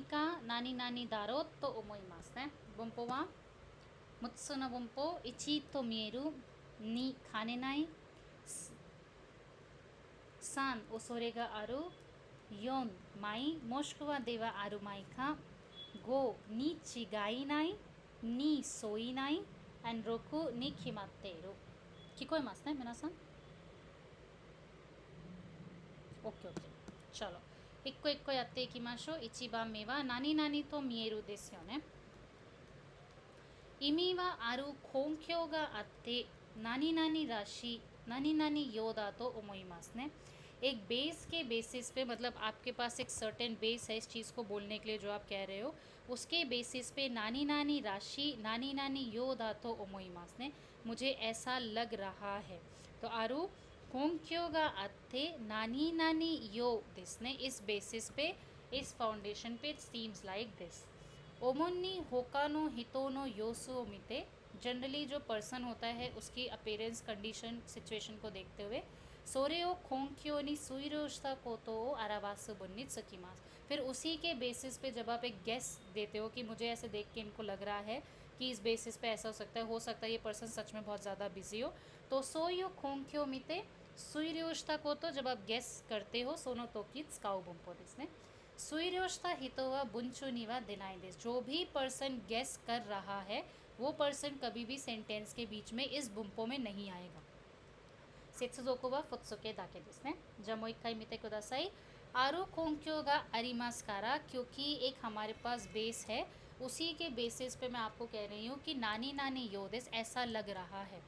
か何々だろうと思いますね。文法は6つの文法。1と見える、2兼ねない、3恐れがある、4ないもしくはではあるまいか、5に違いない、2そういない、6に決まっている。聞こえますね皆さん。 OK OK。 チャロ一個一個やっていきましょう。1番目は何々と見えるですよね。意味はある根拠があって何々らしい何々ようだと思いますね। एक base के basis पे मतलब आपके पास एक सर्टेन बेस है इस चीज़ को बोलने के लिए जो आप कह रहे हो उसके बेसिस पे नानी नानी राशि नानी नानी यो दातो ओमोइमास ने मुझे ऐसा लग रहा है। तो आरु कोंक्यो गा अत्ते नानी नानी यो दिस ने इस बेसिस पे इस फाउंडेशन पे सीम्स लाइक दिस। ओमोनी होकानो हितोनो योसो मिते जनरली जो पर्सन होता है उसकी अपेरेंस कंडीशन सिचुएशन को देखते हुए सोरे ओ खोंक्यो नि सुइरोश्ता कोतो ओ आरावासु बुन्नित सकीमास। फिर उसी के बेसिस पे जब आप एक गेस देते हो कि मुझे ऐसे देख के इनको लग रहा है कि इस बेसिस पे ऐसा हो सकता है ये पर्सन सच में बहुत ज़्यादा बिजी हो, तो सोयो खोंक्यो मिते सुइरोश्ता कोतो जब आप गेस करते हो सोनो तोकित स्काउ बुम्पो दिसने सुइरोश्ता हितोवा बुंचुनिवा दिनाई दिस। जो भी पर्सन गेस कर रहा है वो पर्सन कभी भी सेंटेंस के बीच में इस बुम्पो में नहीं आएगा। सेत्सुजोको वा फुत्सुके दाके दिस ने।じゃあもう一回見てください。आरो कोंक्यो गा अरिमास कारा क्योंकि एक हमारे पास बेस है उसी के बेसिस पे मैं आपको कह रही हूँ कि नानी नानी योदेस ऐसा लग रहा है।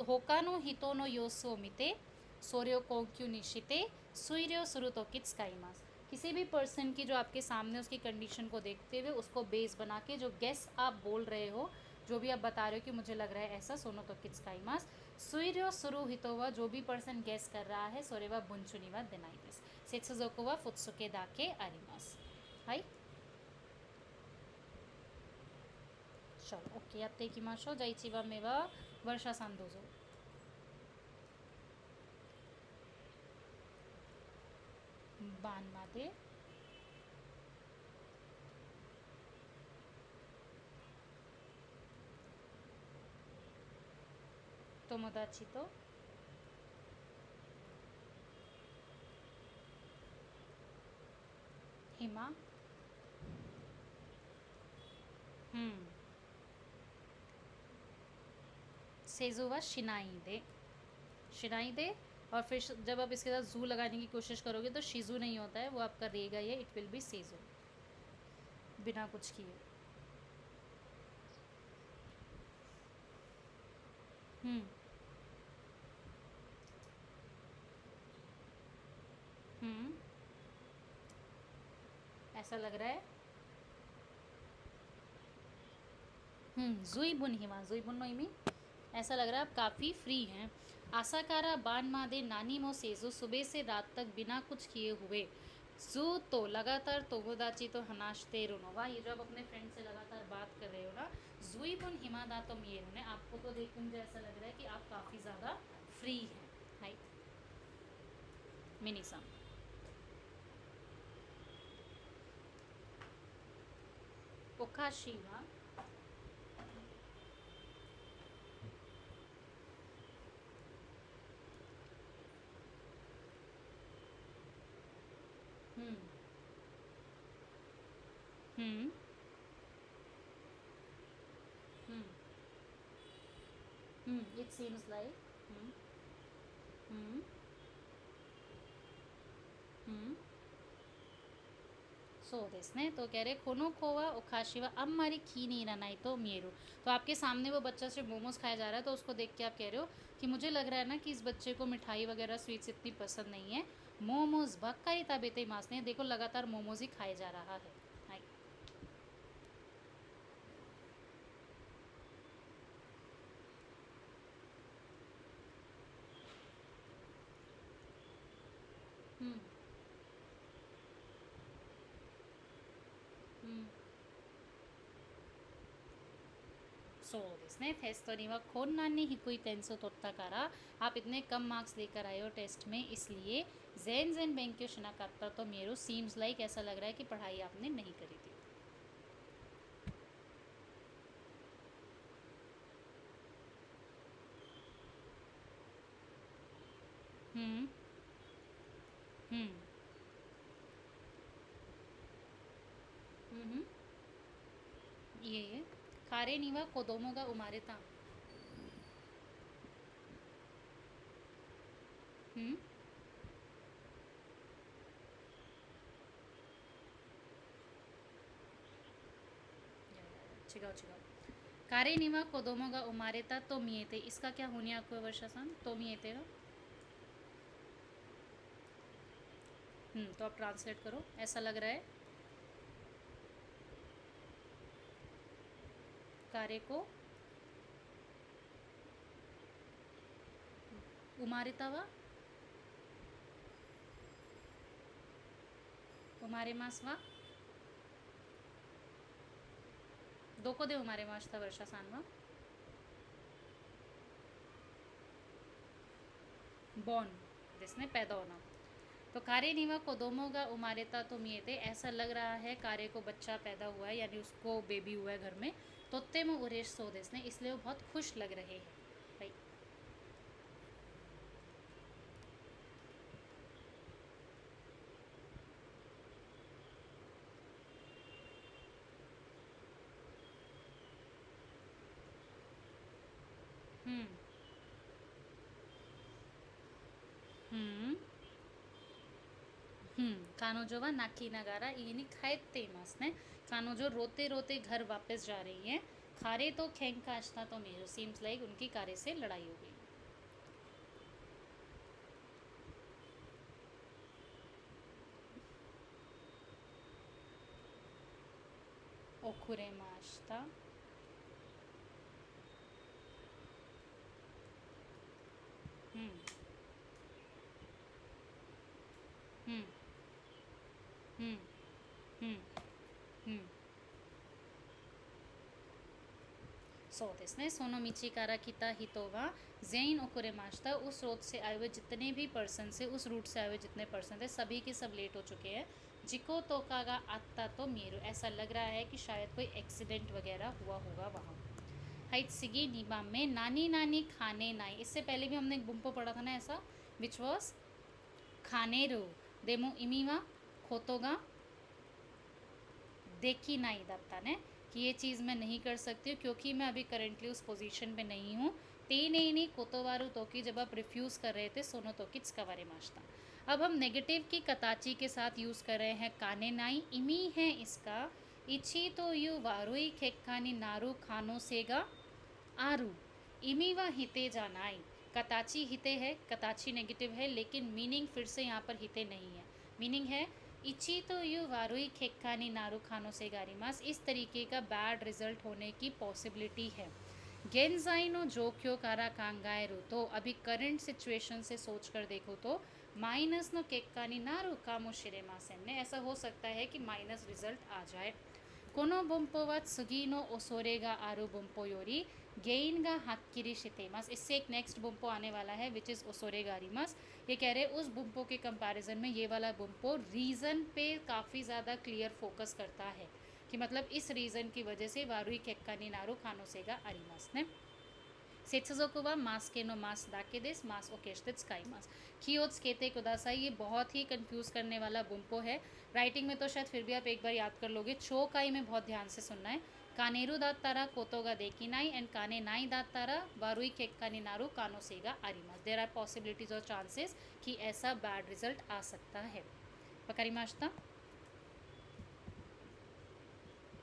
होकानो हितोनो योसो मिते सोर्यो कोंक्यो निशिते सुइर्यो सुरु तो कित्सुकाइमास। किसी भी पर्सन की जो आपके सामने उसकी कंडीशन को देखते हुए उसको बेस बना के जो गेस आप बोल रहे हो जो भी आप बता रहे हो कि मुझे लग रहा है ऐसा सोनो तो कित्सुकाइमास। सुइर्यो सुरु हितोवा जो भी पर्सन गेस कर रहा है सोरेवा बुंचुनिवा देनाई दिस। सेत्सुजोको वा फुत्सुके दाके आरिमास। हाई चलो ओके यात्ते इकिमाशो।じゃあ1番目はवर्षाさんどうぞ。番まで友達と暇सेजो वा शिनाई दे और फिर जब आप इसके साथ जू लगाने की कोशिश करोगे तो शिजू नहीं होता है वो आपका रहेगा ये इट विल बी सेजो बिना कुछ किए। ऐसा लग रहा है जुई बुन नोइमी ऐसा लग रहा है आप काफ़ी फ्री हैं। आसाकारा बान मादे नानी मो सेजो सुबह से रात तक बिना कुछ किए हुए जू तो लगातार तोगोदाची तो हनाशते रुनोवा। ये जो आप अपने फ्रेंड से लगातार बात कर रहे हो ना जुई बुन हिमादा तो ये ने आपको तो देख मुझे ऐसा लग रहा है कि आप काफ़ी ज़्यादा फ्री हैं। हाई मिनीसा ओकाशीवा it seems likeそうですね। तो कह रहे कोनो खोवा ओखाशिवा अब हमारी खी नहीं रनाई तो मेरू। तो आपके सामने वो बच्चा सिर्फ मोमोज खाया जा रहा है तो उसको देख के आप कह रहे हो कि मुझे लग रहा है ना कि इस बच्चे को मिठाई वगैरह स्वीट्स इतनी पसंद नहीं है। मोमोज बक्का ताबेते मास ने देखो लगातार मोमोज ही खाए जा रहा है। हाईそうですね。テストにはこんなに低い点数を取ったからआप इतने कम मार्क्स लेकर आए हो टेस्ट में इसलिए ज़ेन ज़ेन बेंक्यो शिनाकात्ता तो मेरू सीम्स लाइक ऐसा लग रहा है कि पढ़ाई आपने नहीं करी थी. हम्म हम्म हम्म ये कारे नीवा कोदोमो गा उमारेता. हम्म चिगाओ चिगाओ. कारे नीवा कोदोमो गा उमारेता तो मिएते, इसका क्या होनी आपको वर्षा सान तो मिएते का. तो आप ट्रांसलेट करो. ऐसा लग रहा है कारे को उमारेता वा उमारे मास वा दो को दे उमारे मास था वर्षा सान वा बॉर्न जिसने पैदा होना. तो कारे नीवा कोदोमो गा उमारेता तो मिएते, ऐसा लग रहा है कारे को बच्चा पैदा हुआ है यानी उसको बेबी हुआ है घर में. तोत्ते में उरेश सो देसने, इसलिए वो बहुत खुश लग रहे हैं. राइट. हम्म हम्म कानोजो व नाकी नगारा इनी खाएते मास ने. कानोजो रोते रोते घर वापस जा रही है. खारे तो खेंग काशता तो मेरो सीम्स लाइक उनकी कारे से लड़ाई हो गई. ओकुरे माशता. हम्म हम्म हम्म हम्म हम्म そうですね。その道から来た人は全員遅れました. उस रोड से आए हुए जितने भी पर्सन से उस रूट से आए हुए जितने पर्सन थे सभी के सब लेट हो चुके हैं. जिको तोकागा आत्ता तो मेरू, ऐसा लग रहा है कि शायद कोई एक्सीडेंट वगैरह हुआ होगा वहाँ. हाइट सिगी नीबा में नानी नानी खाने नाई, इससे पहले भी हमने एक बुम्पो पढ़ा था ना ऐसा, विच वॉज खाने रो देमो इमीवा खोतोगा देखी नाई दत्ता ने, कि ये चीज़ मैं नहीं कर सकती हूँ क्योंकि मैं अभी करेंटली उस पोजीशन पे नहीं हूँ. तेने कोतोवारू तोकी, जब आप रिफ्यूज़ कर रहे थे सोनो तोकी चकावारे माश्ता. अब हम नेगेटिव की कताची के साथ यूज़ कर रहे हैं काने नाई. इमी है इसका इची तो यू वारुई खेक्कानी नारू खानो सेगा आरू. इमी व हिते जानाई. कताची हिते है, कताची नेगेटिव है, लेकिन मीनिंग फिर से यहाँ पर हिते नहीं है. मीनिंग है इची तो यू वारुई खेक्कानी नारू खानो से गारीमास, इस तरीके का बैड रिजल्ट होने की पॉसिबिलिटी है. गेंजाई नो जोक्यो कारा कांगायरू, तो अभी करंट सिचुएशन से सोच कर देखो तो माइनस नो केक्कानी नारू कामो शिरेमासेन ने, ऐसा हो सकता है कि माइनस रिजल्ट आ जाए. कोनो बुम्पो वा सुगी नो ओसोरेगा आरू बुम्पो योरी गेइन गा हाक्किरी शितेमास. इससे एक नेक्स्ट बुम्पो आने वाला है विच इज़ ओसोरेगारीमास. ये कह रहे हैं उस बुम्पो के कंपैरिजन में ये वाला बुम्पो रीज़न पे काफ़ी ज़्यादा क्लियर फोकस करता है कि मतलब इस रीज़न की वजह से वारुई केक्कानी नारू खानोसेगा आरीमास ने. सेत्सुजोकु वा मास के नो मास दाके देस मास ओकेशते स्काई मास कियोत्स केते कुदासाई. ये बहुत ही कंफ्यूज करने वाला बुम्पो है. राइटिंग में तो शायद फिर भी आप एक बार याद कर लोगे. चोकाई में बहुत ध्यान से सुनना है. कानेरू दात तारा कोतोगा देखी नाई एंड काने नाई दात तारा वारुई केक्कानी नारू कानोसेगा आरीमास. देर आर पॉसिबिलिटीज और चांसेस कि ऐसा बैड रिजल्ट आ सकता है. वकारिमाश्ता.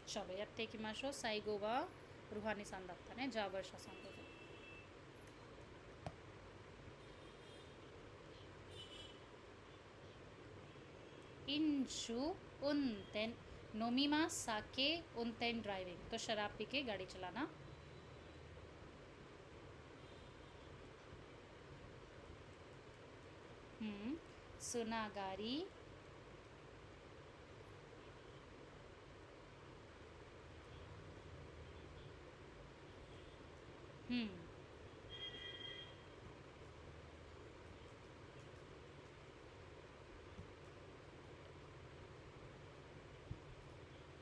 चलो यात्ते की माशो साइगो वा रूहानी सान दात्ता ने जा वर्षा सान दो. इंशु उनतेन नोमीमा साके उनतेन ड्राइविंग, तो शराब पी के गाड़ी चलाना. सुनागारी हम्म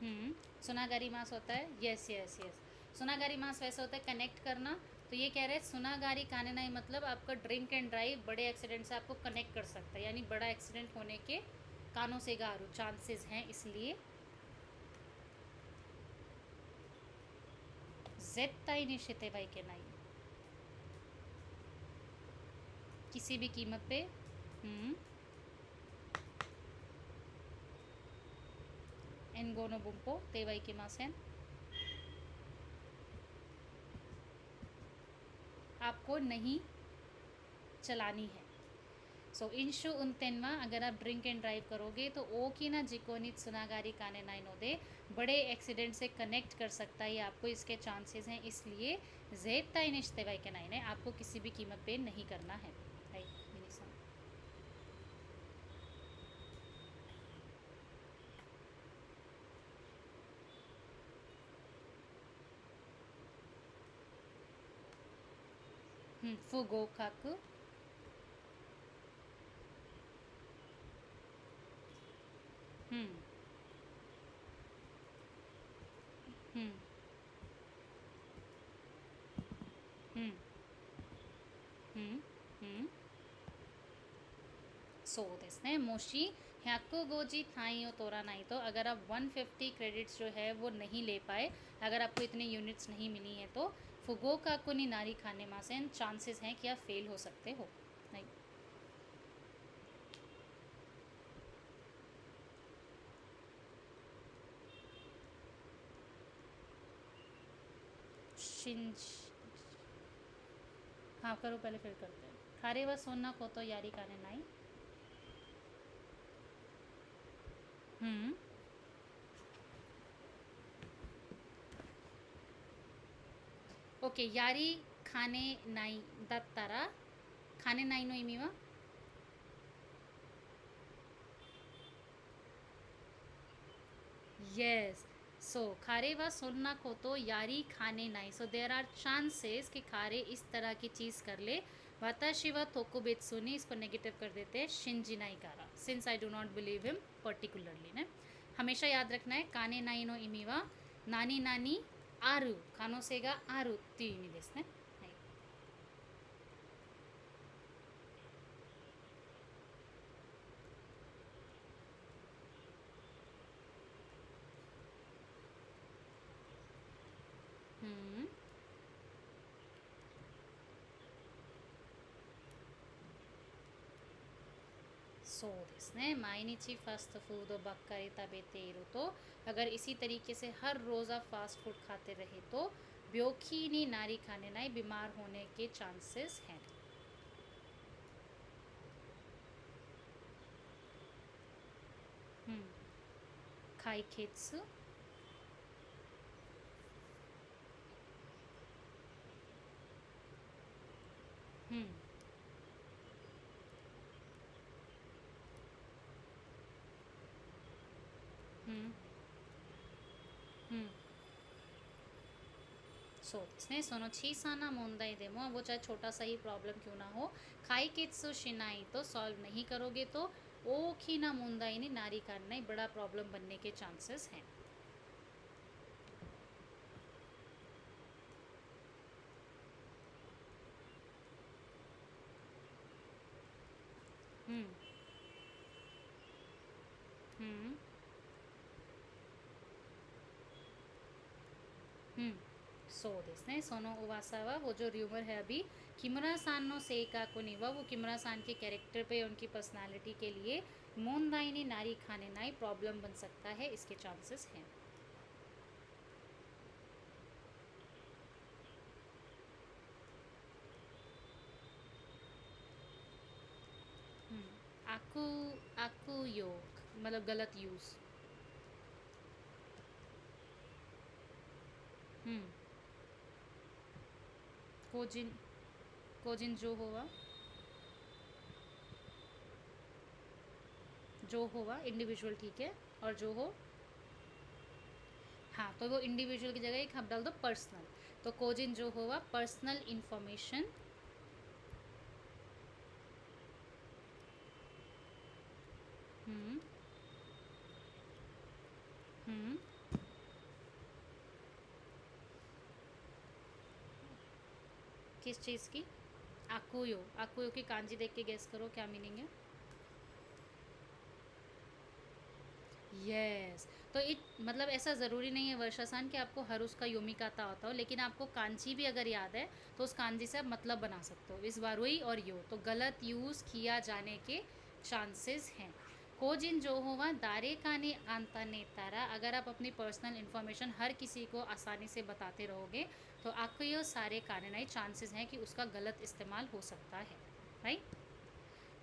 सुनागारी मास होता है, यस यस यस। सुनागारी मास वैसा होता है कनेक्ट करना। तो ये कह रहे हैं सुनागारी काने नहीं, मतलब आपका ड्रिंक एंड ड्राइव बड़े एक्सीडेंट से आपको कनेक्ट कर सकता है, यानी बड़ा एक्सीडेंट होने के कानों से गारू चांसेस हैं, इसलिए जेत्ताई निश्चित है भाई के नहीं, किसी भी कीमत पे। एनगोनो बुम्पो तेवाई के मासेन, आपको नहीं चलानी है। सो इंशु उनतेनवा, अगर आप ड्रिंक एंड ड्राइव करोगे तो ओ की ना जिकोनित सुनागारी काने नाइन होदे, बड़े एक्सीडेंट से कनेक्ट कर सकता है आपको, इसके चांसेस हैं, इसलिए जेत्ता इनिश्ते वाई के नाइन है, आपको किसी भी कीमत पे नहीं करना है। फुगो काकु, हम्म हम्म हम्म हम्म हम्म। そうですね、もし150単位を取らないと, अगर आप 150 क्रेडिट्स जो है वो नहीं ले पाए, अगर आपको इतनी यूनिट्स नहीं मिली हैं, तो फुगो का कुनी नारी खाने मासेन चांसेस हैं कि आप फेल हो सकते हो। नहीं, शिंज, हाँ करो पहले फिर करते हैं। खारे व सोना को तो यारी खाने नाई। हम्म ओके, यारी खाने नाई दत्तारा खाने नाई नो इमी वा यस। सो खारे व सोना को तो यारी खाने नाई, सो देर आर चांसेस कि खारे इस तरह की चीज़ कर ले। वाताशी व तोकुबेत्सु ने इसको नेगेटिव कर देते हैं शिंजी नाई कारा, since I do not believe him particularly ने। हमेशा याद रखना है काने नाई नो इमी वा नानी नानी आरु खानो सेगा आरु ती इमी देस ने। हम्म, そうですね、毎日ファストフードばっかり食べていると, अगर इसी तरीके से हर रोज़ा फास्ट फूड खाते रहे तो ब्योखी नी नारी खाने नाई बीमार होने के चांसेस हैं। हम्म, खाई खेत्सु, हम्म हम्म हम्म। そうですね、その小さな問題でもवो चाहे छोटा सा ही प्रॉब्लम क्यों ना हो, खाई कित्सु शिनाई तो सॉल्व नहीं करोगे तो ओखी ना मुंदाई ने नारी करना ही बड़ा प्रॉब्लम बनने के चांसेस हैं। हम्म हम्म हम्म। そうですね、その噂はवो जो र्यूमर है अभी किमरा सान नो सेका को नहीं हुआ, वो किमरा सान के कैरेक्टर पे, उनकी पर्सनालिटी के लिए मोनदाई नारी खाने नाई प्रॉब्लम बन सकता है, इसके चांसेस हैं। आकू आकू योग मतलब गलत यूज़। हम्म, कोजिन कोजिन जो होगा इंडिविजुअल, ठीक है, और जो हो, हाँ तो वो इंडिविजुअल की जगह एक हम डाल दो पर्सनल, तो कोजिन जो होगा पर्सनल इंफॉर्मेशन। हम्म हम्म किस चीज़ की? आकुयो। आकुयो की कांजी देख के गेस करो क्या मीनिंग है। यस। तो मतलब ऐसा ज़रूरी नहीं है वर्षासान कि आपको हर उसका योमिका आता होता हो, लेकिन आपको कांची भी अगर याद है तो उस कांजी से आप मतलब बना सकते हो। इस वारुई और यो तो गलत यूज़ किया जाने के चांसेस हैं। कोजिन जो हुआ दारे काने आंता ने तारा, अगर आप अपनी पर्सनल इन्फॉर्मेशन हर किसी को आसानी से बताते रहोगे तो आपको ये सारे काननाई चांसेस हैं कि उसका गलत इस्तेमाल हो सकता है। राइट।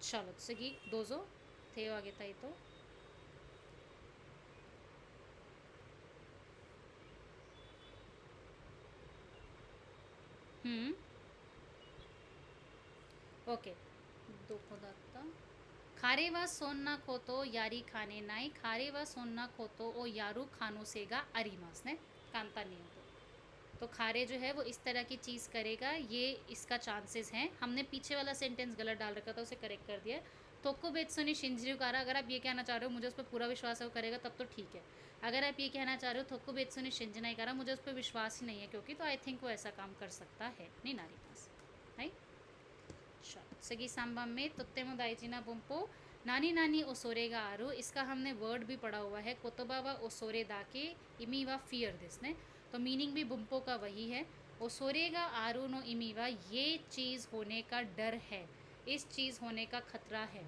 चलो次どうぞ手を挙げたいと。हम्म। ओके। どこだった。カレはそんなことやりかねない。カレはそんなことをやる可能性がありますね। कांता नहीं हो तो खारे जो है वो इस तरह की चीज़ करेगा, ये इसका चांसेस हैं। हमने पीछे वाला सेंटेंस गलत डाल रखा था, उसे करेक्ट कर दिया। तोको बेत्सुनी शिंजिरु कारा, अगर आप ये कहना चाह रहे हो मुझे उस पर पूरा विश्वास है वो करेगा तब तो ठीक है। अगर आप ये कहना चाह रहे हो थोको बेत्सुनी शिंजिनाई कारा, मुझे उस पर विश्वास ही नहीं है क्योंकि, तो आई थिंक वो ऐसा काम कर सकता है। नहीं नारी पास राइट। सगी सांबा में तोत्तेमो दाइजी ना बुंपो नानी नानी ओसोरे गा आरु, इसका हमने वर्ड भी पढ़ा हुआ है। कोतोबा वा ओसोरे दाके इमी वा फियर दिस ने, तो मीनिंग भी बुंपो का वही है। ओसोरे गा आरु नो इमी वा, ये चीज़ होने का डर है, इस चीज़ होने का खतरा है।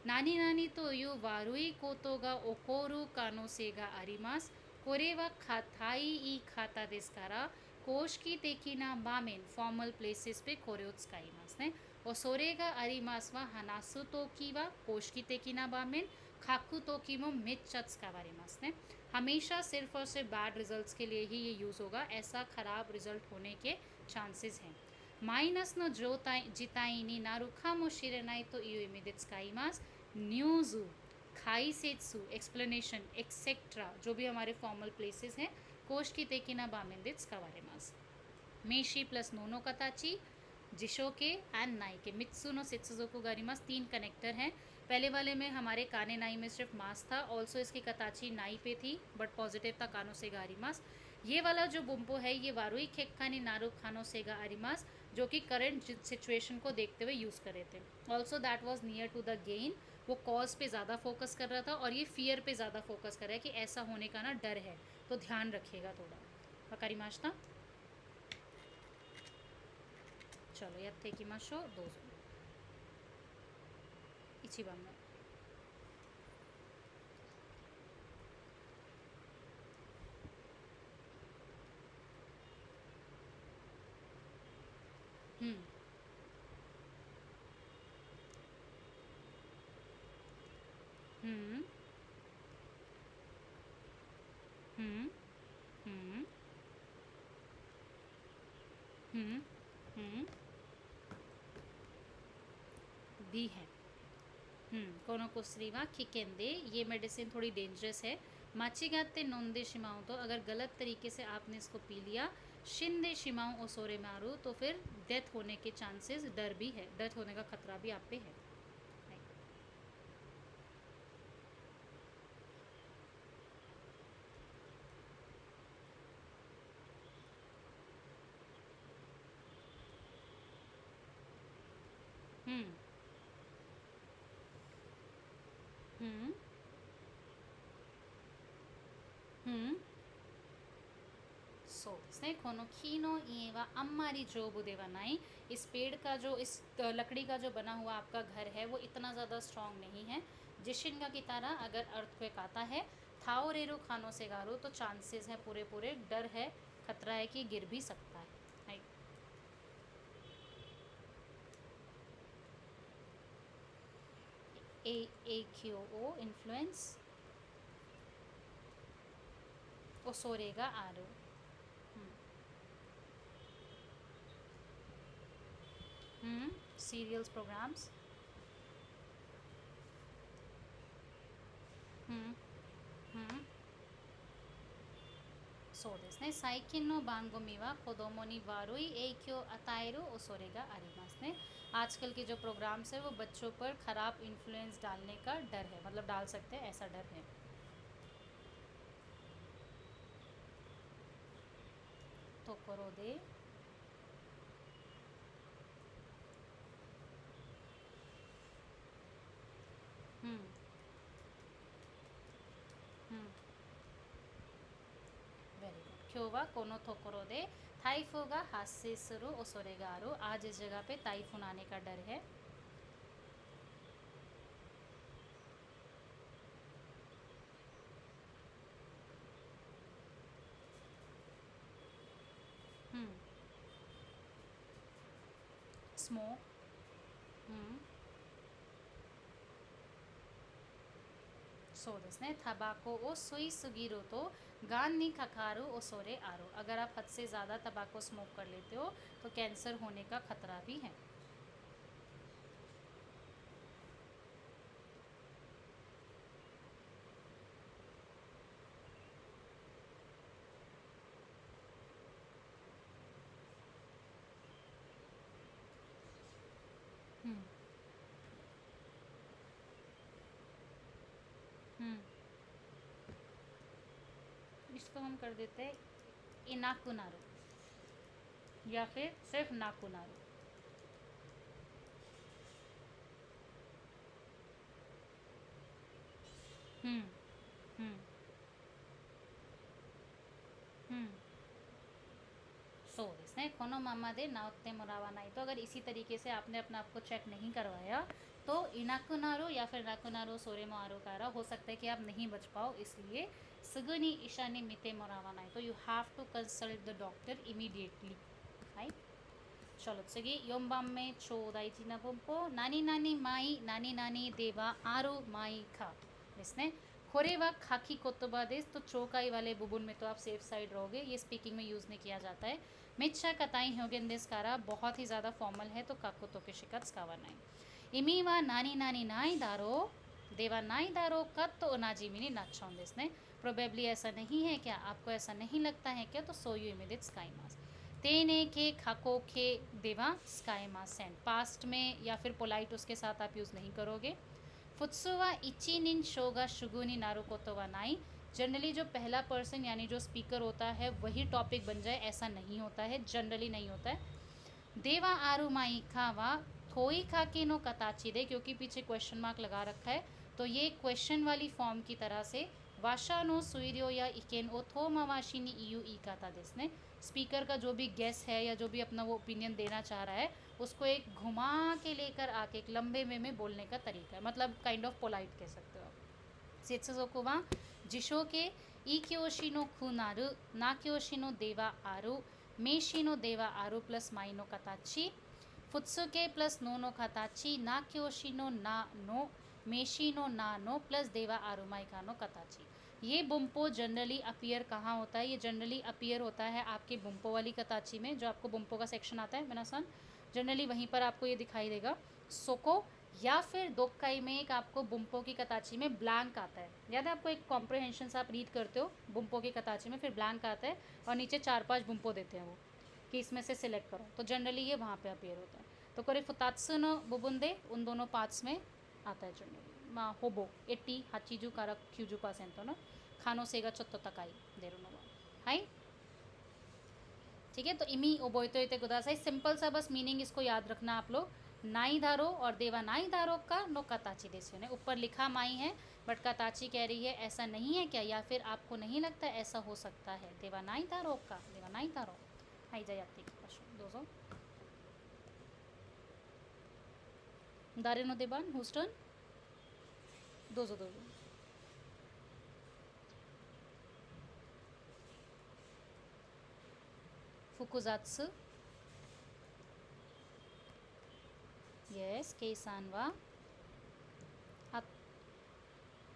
नानी नानी तो यू वारुई कोतो गा ओकोरु कानो से गा आरिमास। कोरे वा खाताई ई खाता देस कारा कोशकी तेकी ना बामेन फॉर्मल प्लेसेस पे कोरे उत्स्काईमास ने। ओसोरेगा अरिमासवा हनासु तोकीवा कोशकी तेकी ना बामेन खाकू तोकीमो मिचत्स का बारिमास ने। हमेशा सिर्फ और सिर्फ बैड रिजल्ट्स के लिए ही ये यूज़ होगा, ऐसा ख़राब रिजल्ट होने के चांसेस हैं। माइनस नो जो जिताइनी नारुखा मोशिरेनाई तो इयो इमिडिट्सकाईमास न्यूज़ू खाई सेत्सु एक्सप्लेनेशन एक्सेट्रा, जो भी हमारे फॉर्मल प्लेसेस हैं कोश की तेकिना बामेंदिट्स का बारेमास। मेशी प्लस नोनो कताची जिशोके एंड नाई के मित्सुनो सित्सुजोको गारिमास, 3 कनेक्टर हैं। पहले वाले में हमारे काने नाई में सिर्फ मास था, ऑल्सो इसकी कताची नाई पे थी बट पॉजिटिव था कानो से गारिमास। ये वाला जो बुम्पो है ये वारुई खेक्कानी नारू खानो सेगा आरिमास, जो कि करंट सिचुएशन को देखते हुए यूज़ करे थे। Also that was near to the gain, वो कॉज पे ज़्यादा फोकस कर रहा था और ये फियर पे ज़्यादा फोकस कर रहा है कि ऐसा होने का ना डर है, तो ध्यान रखिएगा थोड़ा। वकारिमाशिता। चलो या तेकिमाशो दोजो इचिबान में। हम्म हम्म हम्म हम्म हम्म हम्म भी है। कोनो को श्रीवा खिकेंदे, ये मेडिसिन थोड़ी डेंजरस है। माचिगाते नोंदे शिमाओ, तो अगर गलत तरीके से आपने इसको पी लिया, शिंदे शिमाओ ओसोरे मारू, तो फिर डेथ होने के चांसेस, डर भी है, डेथ होने का खतरा भी आप पे है। हम्म हम्म हम्म सो इसने कोनो खीनो ये वा अम्मारी जोबु देवा नाई, इस पेड़ का जो, इस लकड़ी का जो बना हुआ आपका घर है वो इतना ज़्यादा स्ट्रांग नहीं है। जिशिनगा की तरह अगर अर्थक्वेक आता है थाओ रेरो खानो से गारो, तो चांसेस हैं पूरे पूरे, डर है, खतरा है कि गिर भी सकता है। ए ए क्यू ओ इन्फ्लुएंस ओसोरेगा आरो। Serials programmes. हम्म हम्म そうですね。最近の番組は子供に悪い影響を与える恐れがありますね। आजकल के जो प्रोग्राम्स है वो बच्चों पर ख़राब इन्फ्लुएंस डालने का डर है, मतलब डाल सकते हैं, ऐसा डर है। तो करो दे 今日はこのところで台風が発生する恐れがある। आज इस जगह पे टाइफून आने का डर है। स्मोक। そうですね。タバコを吸いすぎるとがんにかかる恐れある। अगर आप हद से ज़्यादा तंबाकू स्मोक कर लेते हो तो कैंसर होने का खतरा भी है। हम्म हम्म इसको हम कर देते हैं इनाकुनारू या फिर सिर्फ नाकुनारू। हम्म हम्म हम्म そうですね。このままで治ってもらわないと, अगर इसी तरीके से आपने अपना आपको चेक नहीं करवाया तो इनाकुनारो या फिर नाकुनारो सोरे मारो कारा हो सकता है कि आप नहीं बच पाओ। इसलिए सगुनी ईशानी मिते मोरावा नाई तो you have to consult the doctor immediately. Right. चलो次4番目超大事な文法何々舞何々ではあるまいかですね。これは書き言葉ですとचौकाई वाले बुबुन में तो आप सेफ साइड रहोगे। ये स्पीकिंग में यूज़ नहीं किया जाता है। मिच्छा कताई होगेन दिस कारा बहुत ही ज़्यादा फॉर्मल है तो काको तो के शिकत स्कावा नहीं। इमी वा नानी नानी नाई दारो देवा नाई दारो कत तो ओनाजीमिनी नाचों दिस ने। प्रोबेबली ऐसा नहीं है क्या, आपको ऐसा नहीं लगता है क्या, तो सोयू इमिडिट स्काईमास तेने के खाको के देवा स्काईमास सेंड पास्ट में या फिर पोलाइट उसके साथ आप यूज़ नहीं करोगे। फुत्सुवा इची निन शोगा शुगुनी नारू कोतोवा नाई। जनरली जो पहला पर्सन यानी जो स्पीकर होता है वही टॉपिक बन जाए ऐसा नहीं होता है, जनरली नहीं होता है। देवा आरु माई खावा थोई खाके नो कताची दे, क्योंकि पीछे क्वेश्चन मार्क लगा रखा है तो ये क्वेश्चन वाली फॉर्म की तरह से वाशा नो सुइरियो या इकेन ओ थो मावाशी नी ईयू ई काता देसने। स्पीकर का जो भी गेस है या जो भी अपना वो ओपिनियन देना चाह रहा है उसको एक घुमा के लेकर आके एक लंबे में बोलने का तरीका है, मतलब काइंड ऑफ पोलाइट कह सकते हो आप। सेत्सुजोको वा जिशो के ई क्योशी नो खुनारु ना क्योशी नो देवा आरु मेशी नो देवा आरु प्लस माई नो कताची फुत्सुके प्लस नो नो कताची ना क्योशी नो ना नो मेशी नो ना नो प्लस देवा आरु माई का नो कताची। ये बुम्पो जनरली अपीयर कहाँ होता है, ये जनरली अपीयर होता है आपके बुम्पो वाली कताची में, जो आपको बुम्पो का सेक्शन आता है मिनासन, जनरली वहीं पर आपको ये दिखाई देगा। सोको या फिर दोक्काई में एक आपको बुम्पो की कताची में ब्लैंक आता है। याद है आपको, एक कॉम्प्रहेंशन से आप रीड करते हो बुम्पो की कताची में, फिर ब्लैंक आता है और नीचे 4-5 बुम्पो देते हैं वो कि इसमें से सिलेक्ट करो, तो जनरली ये वहाँ पे अपीयर होता है। तो कोरे फुतात्सु नो बुबुंदे उन दोनों पार्ट्स में आता है जनरली। मा होबो 80 80 から90%の可能性がちょっと高い出るのは。はい、ठीक है। तो इमी ओबोइतो इते कुदासाई, सिंपल सा बस मीनिंग इसको याद रखना आप लोग। नाई दारो और देवा नाई दारो का नो कताची देसियो ने, ऊपर लिखा माई है बट कताची कह रही है ऐसा नहीं है क्या, या फिर आपको नहीं लगता ऐसा हो सकता है। देवा नाई दारो का देवा नाई दारो हाई जाती दोजो दारे नो देबान हुस्टन दोजो दोजो। फुकुजात्सु यस केसान वा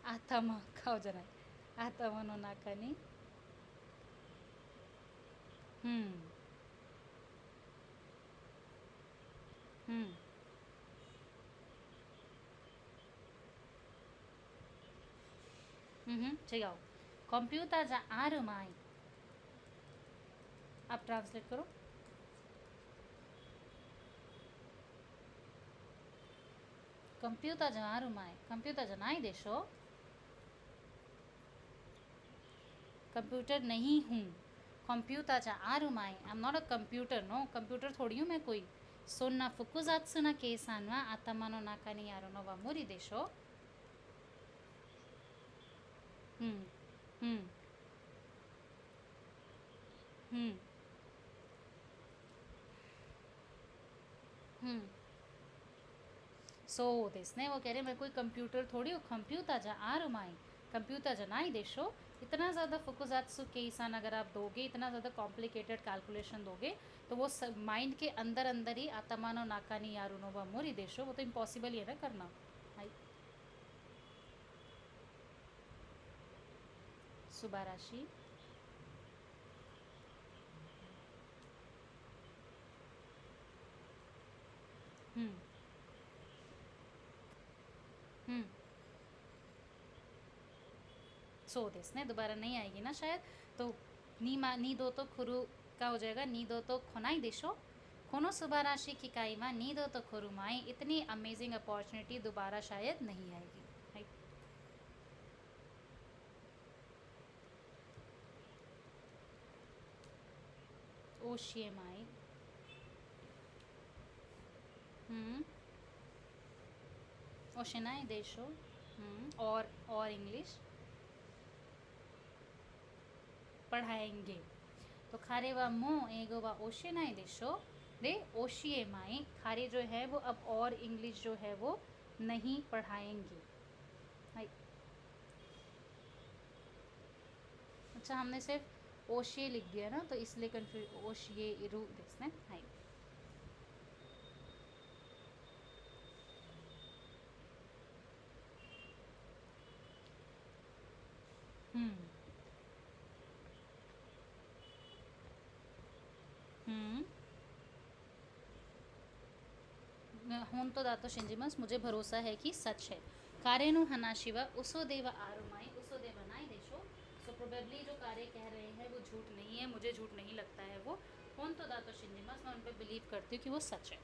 आतामा खाओ जना आतामा नो नाकाに違うकंप्यूटरじゃあるまい। आप ट्रांसलेट करो। कंप्यूटरじゃあるまいकंप्यूटरじゃないでしょ। कंप्यूटर नहीं हूँ। कंप्यूटर जा आरु माई I am not a computer, no computer थोड़ी हूँ मैं कोई। सोना फुकुजात्सु ना केसान वा आतामा नो नाकाにあるのは無理でしょ。हम्म हम्मそうですねवो कह रहे मैं कोई कंप्यूटर थोड़ी हूँ कंप्यूटर जा आर माई कंप्यूटर जा नहीं देशो इतना ज़्यादा फुकुजात्सु केसान अगर आप दोगे इतना ज़्यादा कॉम्प्लिकेटेड कैलकुलेशन दोगे तो वो माइंड के अंदर अंदर ही आतमानो नाकानी यारुनो वा मोरी देशो वो तो इम्पॉसिबल ही है ना करना हाई सुबाराशी हम्म हम्म そうですね दोबारा नहीं आएगी ना शायद तो नी दो तो खुरु का हो जाएगा नी दो तो खोनाई देशो कोनो सुबाराशी की काइमा नी दो तो खुरुमाई इतनी अमेजिंग अपॉर्चुनिटी दोबारा शायद नहीं आएगी राइट ओशियमाई हम्म ओशनाई देशो और इंग्लिश पढ़ाएंगे तो खारे व मो एगो व ओशनाई देशो रे ओशिए माई खारे जो है वो अब और इंग्लिश जो है वो नहीं पढ़ाएंगे हाई अच्छा हमने सिर्फ ओशिए लिख दिया ना तो इसलिए कंफ्यूज ओशिए इरु देसने हाई हम्म हम्म होन तो दातो शिंजिमस मुझे भरोसा है कि सच है कारेनु हनाशिवा उसो देवा आरुमाई उसो देवा नाई देशो सो प्रोबेबली जो कार्य कह रहे हैं वो झूठ नहीं है मुझे झूठ नहीं लगता है वो होन तो दातो शिंजिमस मैं उन पर बिलीव करती हूँ कि वो सच है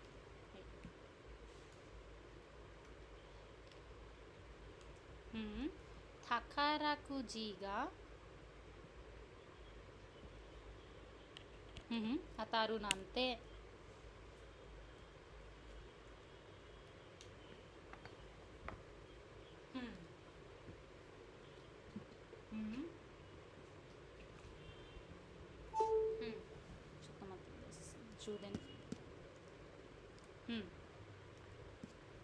हम्म थाकाराकु जी गा हतारू नानते हम्म हम्म हम्मちょっと待ってください充電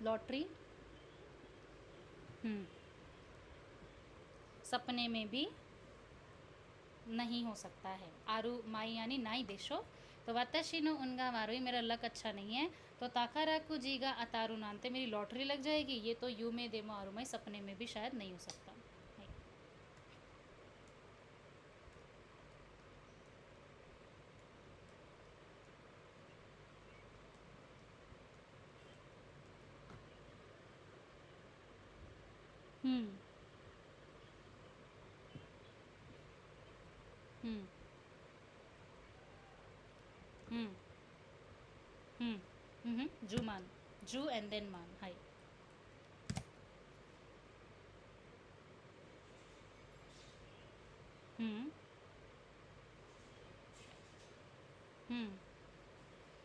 लॉटरी सपने में भी नहीं हो सकता है आरु माई यानी नाई देशो तो वाताशी नो उनगा मारुई मेरा लक अच्छा नहीं है तो ताकाराकु जीगा अतारु नानते मेरी लॉटरी लग जाएगी ये तो यू में देमो आरु माई सपने में भी शायद नहीं हो सकता हम्म हम्म हम्म जू मान जू एंड देन मान हाई हम्म हम्म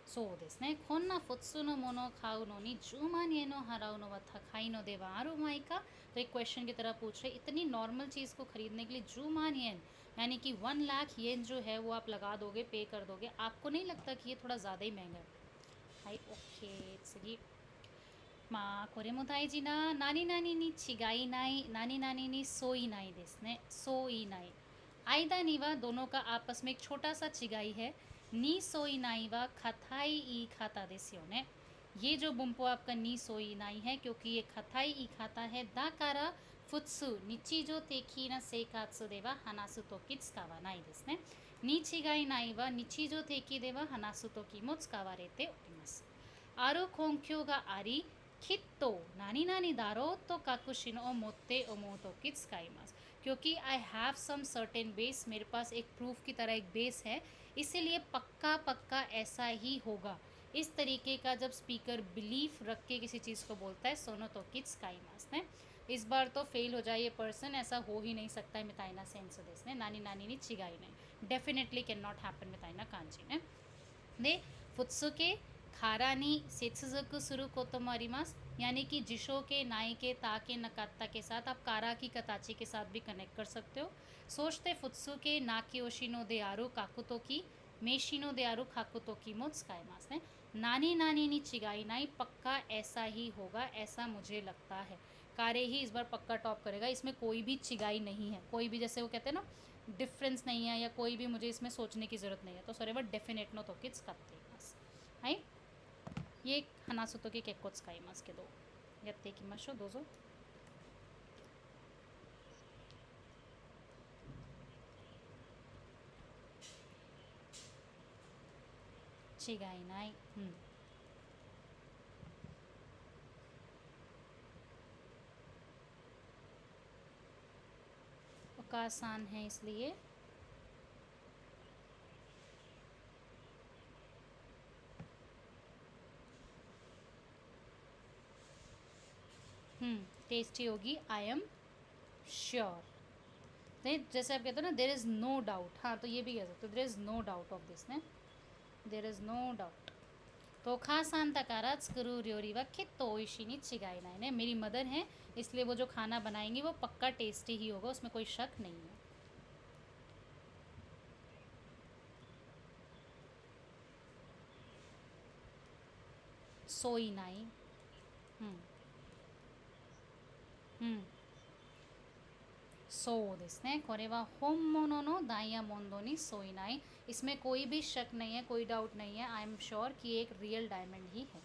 そうですねこんな普通のものを買うのに10万円を払うのは高いのではあるまいかतो एक क्वेश्चन की तरह पूछ रहे इतनी नॉर्मल चीज़ को खरीदने के लिए 10만 येन यानी कि 1 लाख येन जो है वो आप लगा दोगे पे कर दोगे आपको नहीं लगता कि ये थोड़ा ज़्यादा ही महंगा है हाई ओके 次まあこれも大事な何々に違いない何々に相違ないですね相違ない間にはदोनों का आपस में एक छोटा सा चिगाई है नी सोई नाई वा खथाई ई खाता देस यो ने ये जो बुम्पो आपका नी सोई नाई है क्योंकि ये खथाई ई खाता है दा कारा फुत्सु निची जो तेकी ना सेकात्सु देवा हनासु तो की त्सुकावा नाई देस ने नी चिगाई नाई वा निची जो तेकी देवा हनासु तो की मो त्सुकावा रेते ओरिमासु आरु खोंक्यो गा आरी きっと何々だろうと確信を持って思うとき使います क्योंकि I have some certain base मेरे पास एक प्रूफ की तरह एक बेस है इसीलिए पक्का पक्का ऐसा ही होगा इस तरीके का जब स्पीकर बिलीफ रख के किसी चीज़ को बोलता है सोनो तो किट्स काइमास ने इस बार तो फेल हो जाए ये पर्सन ऐसा हो ही नहीं सकता है मिताइना सेंस देस ने नानी नानी ने चिगाई ने डेफिनेटली कैन नॉट हैपन मिताइना कांजी ने फुत्सुके खाराに接続することもあります यानी कि जिशो के, नाई के, ता के, नकाता के साथ आप कारा की कताची के साथ भी कनेक्ट कर सकते हो. सोचते फुत्सु के नाकियोशिनो दे आरु काकुतो की मेशिनो दे आरु काकुतो की मो स्काईमास ने. नानी नानी नी चिगाई नाई, पक्का ऐसा ही होगा, ऐसा मुझे लगता है. कारे ही इस बार पक्का टॉप करेगा, इसमें कोई भी चिगाई नहीं है, कोई भी जैसे वो कहते हैं ना डिफरेंस नहीं है या कोई भी मुझे इसमें सोचने की ज़रूरत नहीं है. तो सॉरी बट डेफिनेट नो तो किट्स करते हैं. ये हनासुतो के केक्को स्काईमास के दो यत्ते की मशो दोजो. 違いない。うん。का आसान है इसलिए. टेस्टी होगी, आई एम श्योर. नहीं जैसे आप कहते हो ना देर इज़ नो डाउट, हाँ तो ये भी कह सकते हो there is no doubt of this ने. There is no doubt. तो खासान तकारा स्क्रू र्योरी व कित्तो ओइशी नी चिगाई नाई ने. मेरी मदर हैं इसलिए वो जो खाना बनाएंगी वो पक्का टेस्टी ही होगा, उसमें कोई शक नहीं है. सोई नाई. हम्म. そうですね。これは本物のダイヤモンドに相違ない。इसमें कोई भी शक नहीं है, कोई डाउट नहीं है. आई एम श्योर कि एक रियल डायमंड ही है.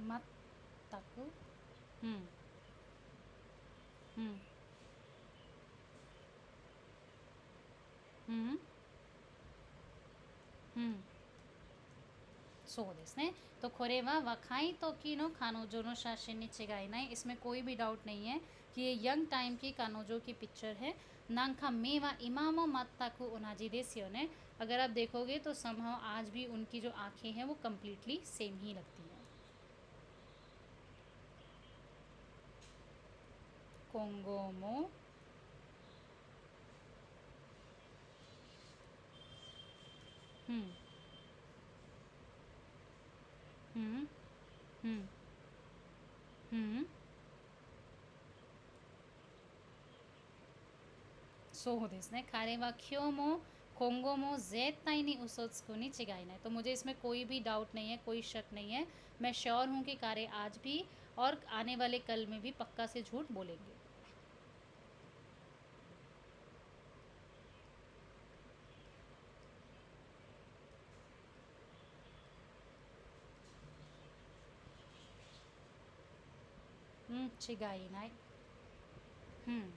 मत तक. हम्म. हम्म. हम्म. हम्म. そうですね. तो これは若い時の彼女の写真に違いない. इसमें कोई भी डाउट नहीं है कि ये यंग टाइम की कानोजो की पिक्चर है. नांका मेवा इमामो मत्ताकु ओनाजी देस यो ने. अगर आप देखोगे तो समहाउ आज भी उनकी जो आंखें हैं वो कम्प्लीटली सेम ही लगती हैं. कोंगो मो. हम्म. हम्म. हम्म. हम्म. そうですね。彼は今日も今後も絶対に嘘つくに違いない. तो मुझे इसमें कोई भी डाउट नहीं है, कोई शक नहीं है. मैं श्योर हूँ कि कारे आज भी और आने वाले कल में भी पक्का से झूठ बोलेंगे. चिगाई नाई. हम्म.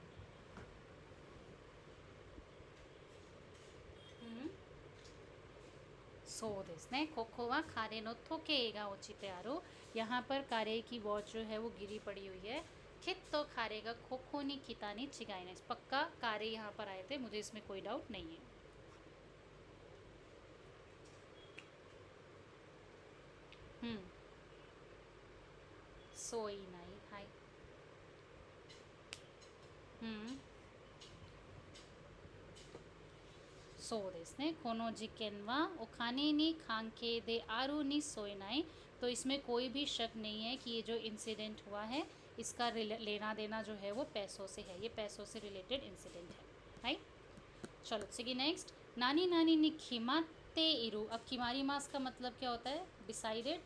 そうですね。ここは彼の時計が落ちてある. यहाँ पर कारे की वॉच जो है वो गिरी पड़ी हुई है. कित तो कारे का खोखो नी किता नी चिगाई ने. पक्का कारे यहाँ पर आए थे, मुझे इसमें कोई डाउट नहीं है. हम्म. सोई नाई. हाय. हम्म. そうですね。この事件はお金に関係であるに相違ない. तो इसमें कोई भी शक नहीं है कि ये जो इंसिडेंट हुआ है इसका लेना देना जो है वो पैसों से है. ये पैसों से रिलेटेड इंसिडेंट है. राइट. चलो次नेक्स्ट. नानी नानी नि खिमाते इरु. अब किमारी मास का मतलब क्या होता है? डिसाइडेड.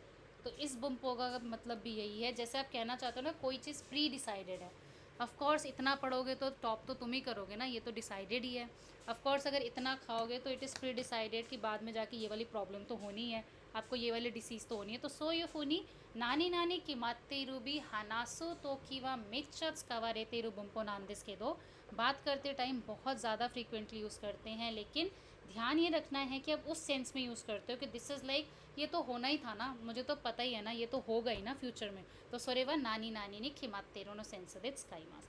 तो इस बुम्पो का मतलब भी यही है. जैसे आप कहना चाहते हो ना कोई चीज़ प्री डिसाइडेड है. ऑफ कोर्स इतना पढ़ोगे तो टॉप तो तुम ही करोगे ना, ये तो डिसाइडेड ही है. ऑफ कोर्स अगर इतना खाओगे तो इट इज़ प्री डिसाइडेड कि बाद में जाके ये वाली प्रॉब्लम तो होनी है, आपको ये वाली डिसीज़ तो होनी है. तो सो यो फूनी नानी नानी की माते रूबी हनासो तो कीवा मिचट्स कवारे तेरु बुम्पो नांदिस के दो. बात करते टाइम बहुत ज़्यादा फ्रीक्वेंटली यूज़ करते हैं, लेकिन ध्यान ये रखना है कि आप उस सेंस में यूज़ करते हो कि दिस इज़ लाइक ये तो होना ही था ना, मुझे तो पता ही है ना, ये तो होगा ही ना फ्यूचर में. तो सोरेवा नानी नानी नी खिमातेरो नो सेंस दे स्काईमास.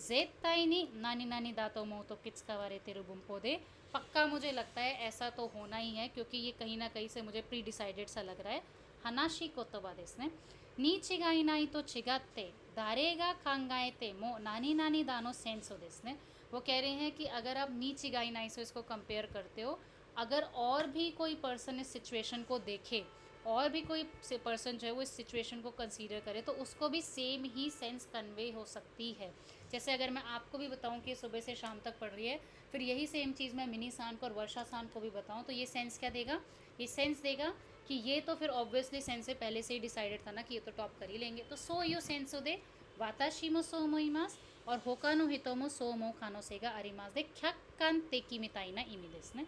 जेताई नी नानी नानी दातो मो तो किट्स कवारे तेरु बुम्पो दे. पक्का मुझे लगता है ऐसा तो होना ही है क्योंकि ये कहीं ना कहीं से मुझे प्री डिसाइडेड सा लग रहा है. 話し言葉ですね。に違いないと違って誰が考えても何々だのセンスですね। वो कह रहे हैं कि अगर आप नीच गाई नाई से इसको कंपेयर करते हो, अगर और भी कोई पर्सन इस सिचुएशन को देखे और भी कोई पर्सन जो है वो इस सिचुएशन को कंसीडर करे तो उसको भी सेम ही सेंस कन्वे हो सकती है। जैसे अगर मैं आपको भी बताऊं कि सुबह से शाम तक पढ़ रही है, फिर यही सेम चीज़ मैं मिनी सान को और वर्षा सान को भी बताऊं तो ये सेंस क्या देगा, ये सेंस देगा कि ये तो फिर ऑब्वियसली सेंस से पहले से ही डिसाइडेड था ना कि ये तो टॉप कर ही लेंगे। तो सो यू सेंसो दे वाताशी मो सो मोइमास और होका नो हितो मो सो मो खानो सेगा अरिमास दे ख्याक्कान तेकी मिताई ना इमी देस ने।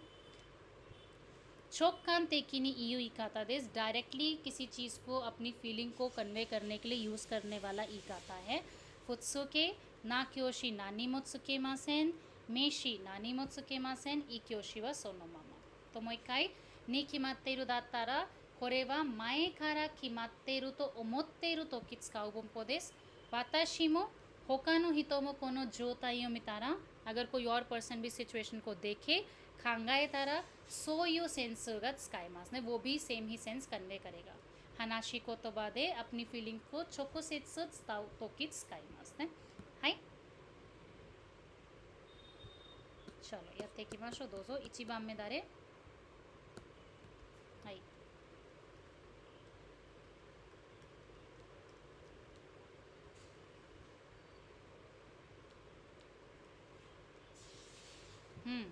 चोक्कान तेकी नी ईयू इकाता देस डायरेक्टली किसी चीज़ को अपनी फीलिंग को कन्वे करने के लिए यूज़ करने वाला इकाता है। फुत्सुके ना क्योशी नानी मोत्सुके मासेन मेशी नानी मोत्सुके मासेन ई क्योशी वा सोनो मामा। तो मोइकाई नी किमात्तेरु दात्तारा कोरे वा माए कारा किमात्तेरु तो ओमोत्तेरु तो कित्सुकाउ बोंपो देस। वाताशी मो होका नो हितो मो कोनो जोताइयो मितारा, अगर कोई और पर्सन भी सिचुएशन को देखे खांगाए तारा सो यू सेंस गा स्काईमास ने वो भी सेम ही सेंस कन्वे करेगा। हनाशी को तो बादे अपनी फीलिंग को चोको सेत्सु तो किट स्काईमास ने। हाय चलो यात्ते की माशो दोजो इची बाम में दारे। हाय हम्म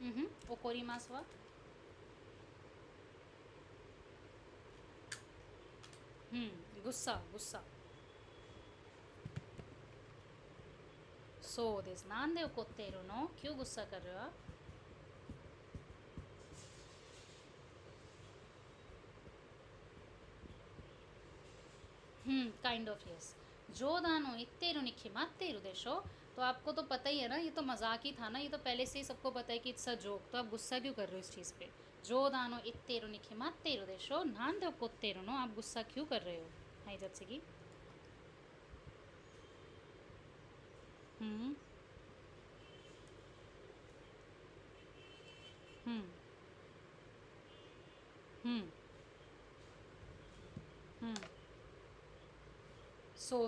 हम्म ओकोरी मास वा गुस्सा गुस्सा so this naan they ओकोत्तेरु no क्यों गुस्सा कर रहे हो आप। Kind of yes. जो दानो इत्तेरु नि खिमात्तेरु देशो, तो आपको तो पता ही है ना, ये तो मजाक ही था ना, ये तो पहले से ही सबको पता है कि इट्स अ जोक, तो आप गुस्सा क्यों कर रहे हो इस चीज़ पे। जो दानो इत्तेरु नि खिमात्तेरु देशो नान दे ओकोत्तेरु नो, आप गुस्सा क्यों कर रहे हो। हाय जत्सेगी। हम्म हम्म हम्म हम्म सो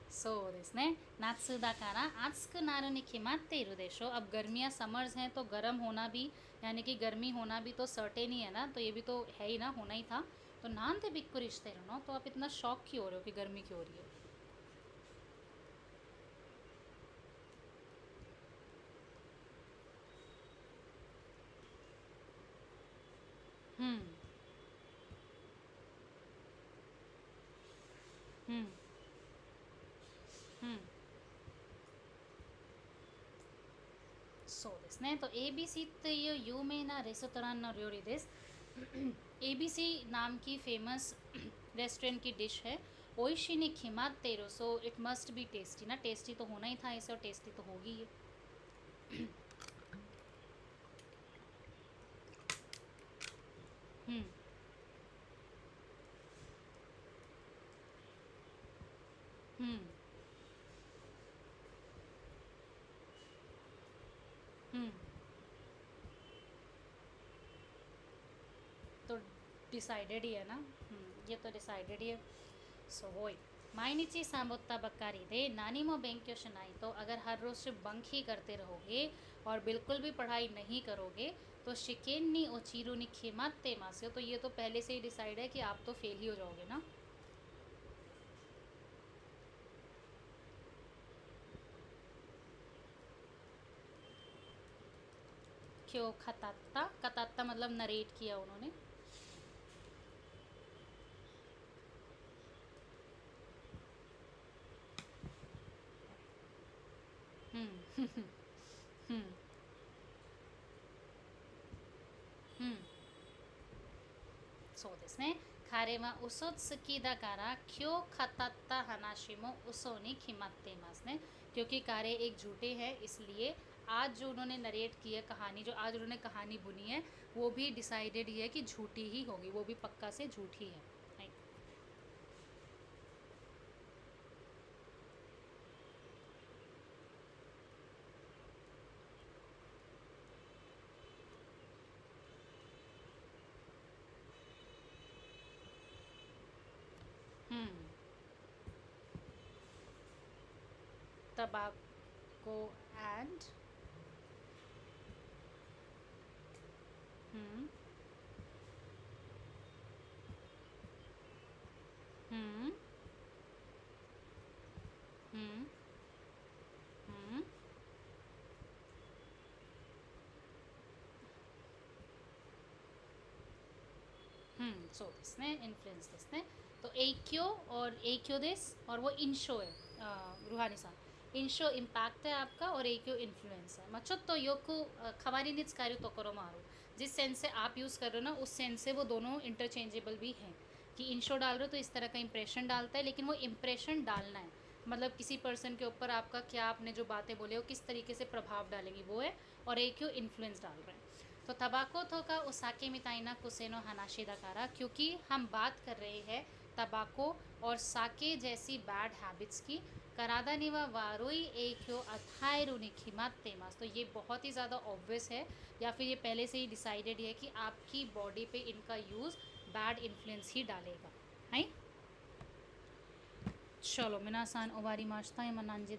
そうですね。夏だから暑くなるに決まっているでしょ। अब गर्मियाँ समर्स हैं तो गर्म होना भी, यानी कि गर्मी होना भी तो सर्टेन ही है ना, तो ये भी तो है ही ना, होना ही था। तो नान ते बिक्कुर रिश्ते नो, तो आप इतना शॉक क्यों हो रहे हो कि गर्मी क्यों हो रही है। हम्म हम्म हम्म そうですね。と ABC っていう有名なレストランの料理です。ABC नाम की फेमस रेस्टोरेंट की डिश है। ओइशी ने खिमाते रो, so it must be tasty ना, टेस्टी तो होना ही था इसे, और टेस्टी तो होगी ये। हम्म हम्म हम्म तो डिसाइडेड ही है ना। ये तो डिसाइडेड ही है। सो वही माइनिची सामोत्ता बक्कारी दे नानी मो बेंक्यो शनाई, तो अगर हर रोज सिर्फ बंक ही करते रहोगे और बिल्कुल भी पढ़ाई नहीं करोगे तो शिकेन नी ओचीरू नी खिमाते मासे, तो ये तो पहले से ही डिसाइड है कि आप तो फेल ही हो जाओगे ना। क्यों खतात्ता, कतात्ता मतलब नरेट किया उन्होंने। हम्म हम्म हम्म そうですね。彼は嘘つきだから今日語った話も嘘に決まっていますね। क्योंकि कारे एक झूठे हैं, इसलिए आज जो उन्होंने नरेट की है कहानी, जो आज उन्होंने कहानी बुनी है वो भी डिसाइडेड ही है कि झूठी ही होगी, वो भी पक्का से झूठी है। tobacco and hmm hmm hmm hmm そうですね、インフルエンスですね。と影響और 影響です और वो 印象है रूहानीさん印象インパクトहै आपका और 影響インフルエンスहै まあちょっとよく代わりに使えるところもある जिस सेंस से आप यूज़ कर रहे हो ना उस सेंस से वो दोनों इंटरचेंजेबल भी हैं कि इंशो डाल रहे हो तो इस तरह का इंप्रेशन डालता है लेकिन वो इंप्रेशन डालना है मतलब किसी पर्सन के ऊपर आपका क्या आपने जो बातें बोले वो किस तरीके से प्रभाव डालेंगी वो है और एक क्यों इन्फ्लुएंस डाल रहे हैं तो तबाको तो का उसाके मिताइना कुसेनो हनाशी दकारा क्योंकि हम बात कर रहे हैं तबाको और साके जैसी बैड हैबिट्स की करादा निवा वारोई एक्यो अथायरु निखिमातेमास तो ये बहुत ही ज़्यादा ऑब्वियस है या फिर ये पहले से ही डिसाइडेड है कि आपकी बॉडी पे इनका यूज़ बैड इन्फ्लुएंस ही डालेगा है चलो मिनासान ओवारी माश्ता है मनांजी